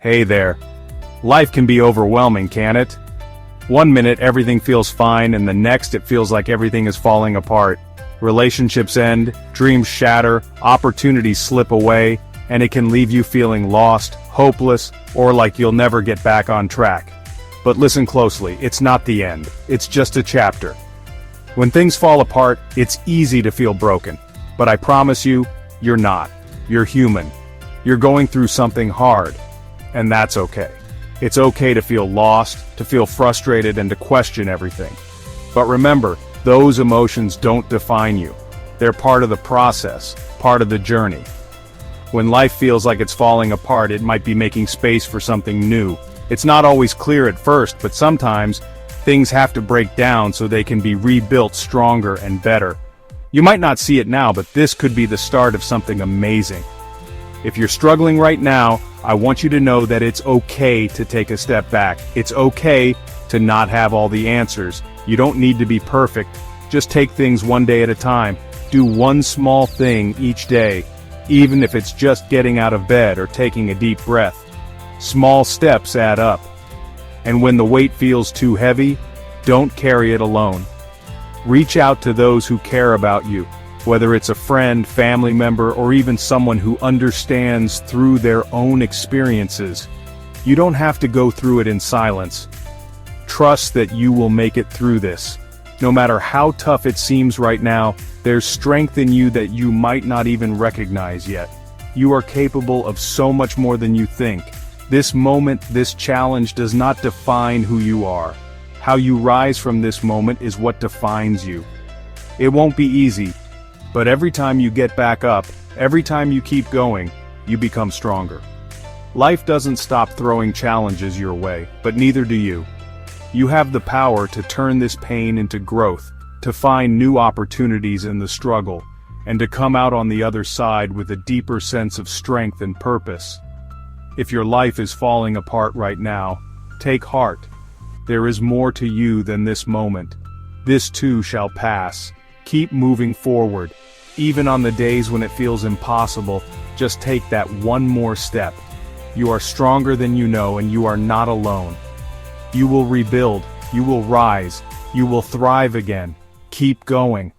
Hey there. Life can be overwhelming, can't it? One minute everything feels fine and the next it feels like everything is falling apart. Relationships end, dreams shatter, opportunities slip away, and it can leave you feeling lost, hopeless, or like you'll never get back on track. But listen closely, it's not the end. It's just a chapter. When things fall apart, it's easy to feel broken. But I promise you, you're not. You're human. You're going through something hard. And that's okay. It's okay to feel lost, to feel frustrated, and to question everything. But remember, those emotions don't define you. They're part of the process, part of the journey. When life feels like it's falling apart, it might be making space for something new. It's not always clear at first, but sometimes things have to break down so they can be rebuilt stronger and better. You might not see it now, but this could be the start of something amazing. If you're struggling right now, I want you to know that it's okay to take a step back. It's okay to not have all the answers. You don't need to be perfect. Just take things one day at a time. Do one small thing each day, even if it's just getting out of bed or taking a deep breath. Small steps add up. And when the weight feels too heavy, don't carry it alone. Reach out to those who care about you. Whether it's a friend, family member, or even someone who understands through their own experiences. You don't have to go through it in silence. Trust that you will make it through this. No matter how tough it seems right now, there's strength in you that you might not even recognize yet. You are capable of so much more than you think. This moment, this challenge does not define who you are. How you rise from this moment is what defines you. It won't be easy. But every time you get back up, every time you keep going, you become stronger. Life doesn't stop throwing challenges your way, but neither do you. You have the power to turn this pain into growth, to find new opportunities in the struggle, and to come out on the other side with a deeper sense of strength and purpose. If your life is falling apart right now, take heart. There is more to you than this moment. This too shall pass. Keep moving forward. Even on the days when it feels impossible, just take that one more step. You are stronger than you know, and you are not alone. You will rebuild, you will rise, you will thrive again. Keep going.